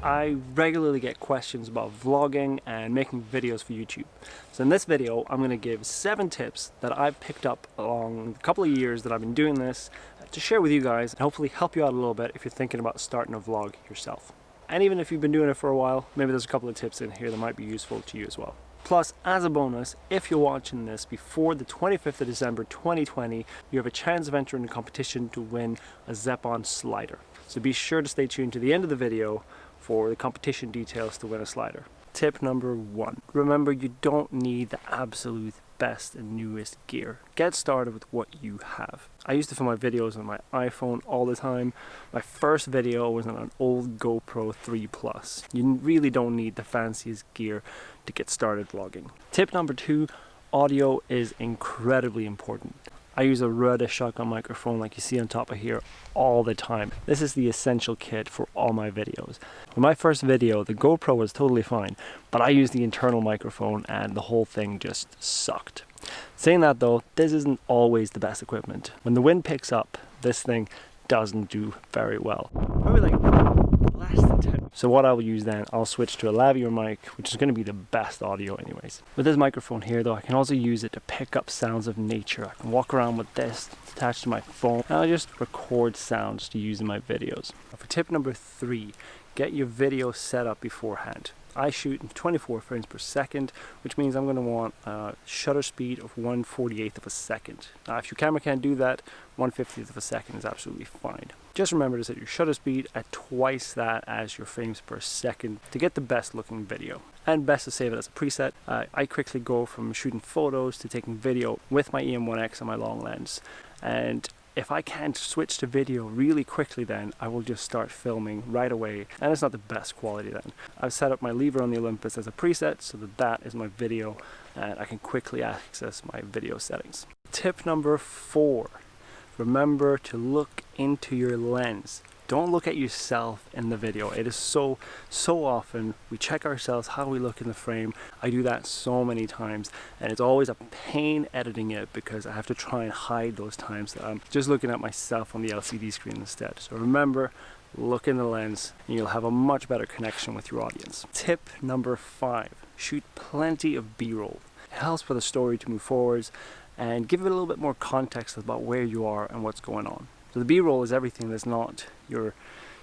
I regularly get questions about vlogging and making videos for YouTube. So in this video, I'm going to give 7 tips that I've picked up along a couple of years that I've been doing this to share with you guys and hopefully help you out a little bit if you're thinking about starting a vlog yourself. And even if you've been doing it for a while, maybe there's a couple of tips in here that might be useful to you as well. Plus, as a bonus, if you're watching this before the 25th of December 2020, you have a chance of entering the competition to win a Zeapon slider. So be sure to stay tuned to the end of the video for the competition details to win a slider. Tip number 1. Remember, you don't need the absolute best and newest gear. Get started with what you have. I used to film my videos on my iPhone all the time. My first video was on an old GoPro 3 Plus. You really don't need the fanciest gear to get started vlogging. Tip number 2, audio is incredibly important. I use a Rode shotgun microphone like you see on top of here all the time. This is the essential kit for all my videos. For my first video, the GoPro was totally fine, but I used the internal microphone and the whole thing just sucked. Saying that though, this isn't always the best equipment. When the wind picks up, this thing doesn't do very well. Probably like less than 10. So what I will use then, I'll switch to a lavalier mic, which is going to be the best audio anyways. With this microphone here though, I can also use it to pick up sounds of nature. I can walk around with this attached to my phone and I'll just record sounds to use in my videos. For tip number 3, get your video set up beforehand. I shoot in 24 frames per second, which means I'm going to want a shutter speed of 1/48th of a second. Now, if your camera can't do that, 1/50th of a second is absolutely fine. Just remember to set your shutter speed at twice that as your frames per second to get the best looking video. And best to save it as a preset. I quickly go from shooting photos to taking video with my EM1X and my long lens. And if I can't switch to video really quickly, then I will just start filming right away, and it's not the best quality then. I've set up my lever on the Olympus as a preset so that is my video and I can quickly access my video settings. Tip number 4, remember to look into your lens. Don't look at yourself in the video. It is so often we check ourselves, how we look in the frame. I do that so many times and it's always a pain editing it because I have to try and hide those times that I'm just looking at myself on the LCD screen instead. So remember, look in the lens and you'll have a much better connection with your audience. Tip number 5, shoot plenty of B-roll. It helps for the story to move forwards and give it a little bit more context about where you are and what's going on. So the B-roll is everything that's not your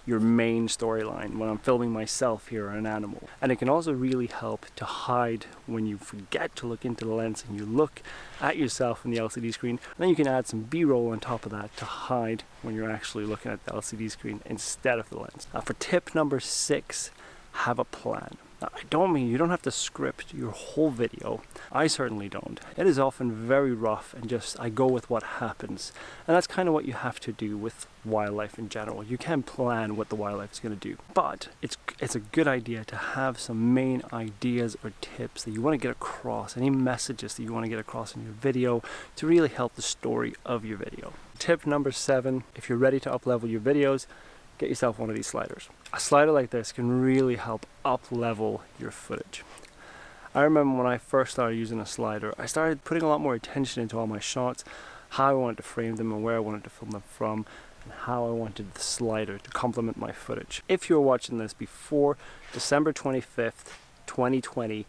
main storyline when I'm filming myself here or an animal. And it can also really help to hide when you forget to look into the lens and you look at yourself in the LCD screen. And then you can add some B-roll on top of that to hide when you're actually looking at the LCD screen instead of the lens. Now for tip number 6, have a plan. Now, I don't mean you don't have to script your whole video. I certainly don't. It is often very rough and just I go with what happens. And that's kind of what you have to do with wildlife in general. You can plan what the wildlife is going to do. But it's a good idea to have some main ideas or tips that you want to get across, any messages that you want to get across in your video to really help the story of your video. Tip number 7, if you're ready to up-level your videos, get yourself one of these sliders. A slider like this can really help up-level your footage. I remember when I first started using a slider, I started putting a lot more attention into all my shots, how I wanted to frame them and where I wanted to film them from, and how I wanted the slider to complement my footage. If you're watching this before December 25th, 2020,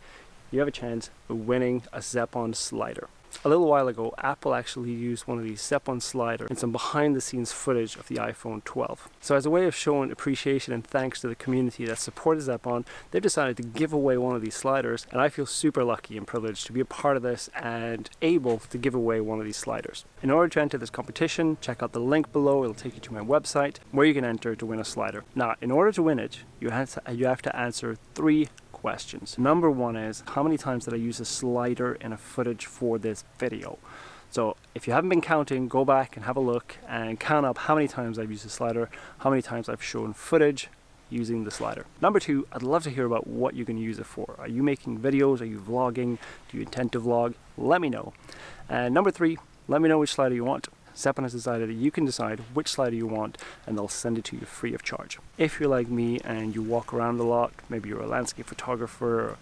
you have a chance of winning a Zeapon slider. A little while ago, Apple actually used one of these Zeapon sliders in some behind-the-scenes footage of the iPhone 12. So as a way of showing appreciation and thanks to the community that supported Zeapon, they've decided to give away one of these sliders, and I feel super lucky and privileged to be a part of this and able to give away one of these sliders. In order to enter this competition, check out the link below. It'll take you to my website where you can enter to win a slider. Now, in order to win it, you have to answer 3 questions. Number 1 is, how many times did I use a slider in a footage for this video? So if you haven't been counting, go back and have a look and count up how many times I've used a slider, how many times I've shown footage using the slider. Number 2, I'd love to hear about what you can use it for. Are you making videos? Are you vlogging? Do you intend to vlog? Let me know. And number 3, let me know which slider you want. Zeapon has decided that you can decide which slider you want and they'll send it to you free of charge. If you're like me and you walk around a lot, maybe you're a landscape photographer or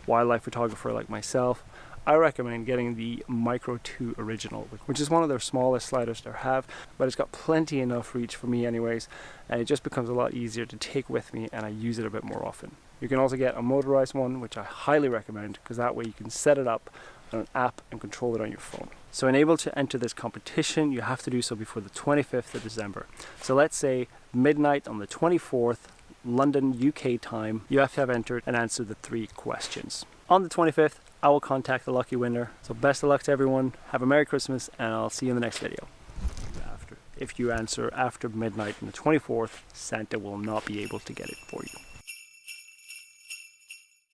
wildlife photographer like myself, I recommend getting the Micro 2 Original, which is one of their smallest sliders they have, but it's got plenty enough reach for me anyways, and it just becomes a lot easier to take with me, and I use it a bit more often. You can also get a motorized one, which I highly recommend, because that way you can set it up on an app and control it on your phone. So enable to enter this competition, you have to do so before the 25th of December. So let's say midnight on the 24th, London, UK time, you have to have entered and answered the 3 questions. On the 25th, I will contact the lucky winner. So best of luck to everyone, have a Merry Christmas, and I'll see you in the next video. If you answer after midnight on the 24th, Santa will not be able to get it for you.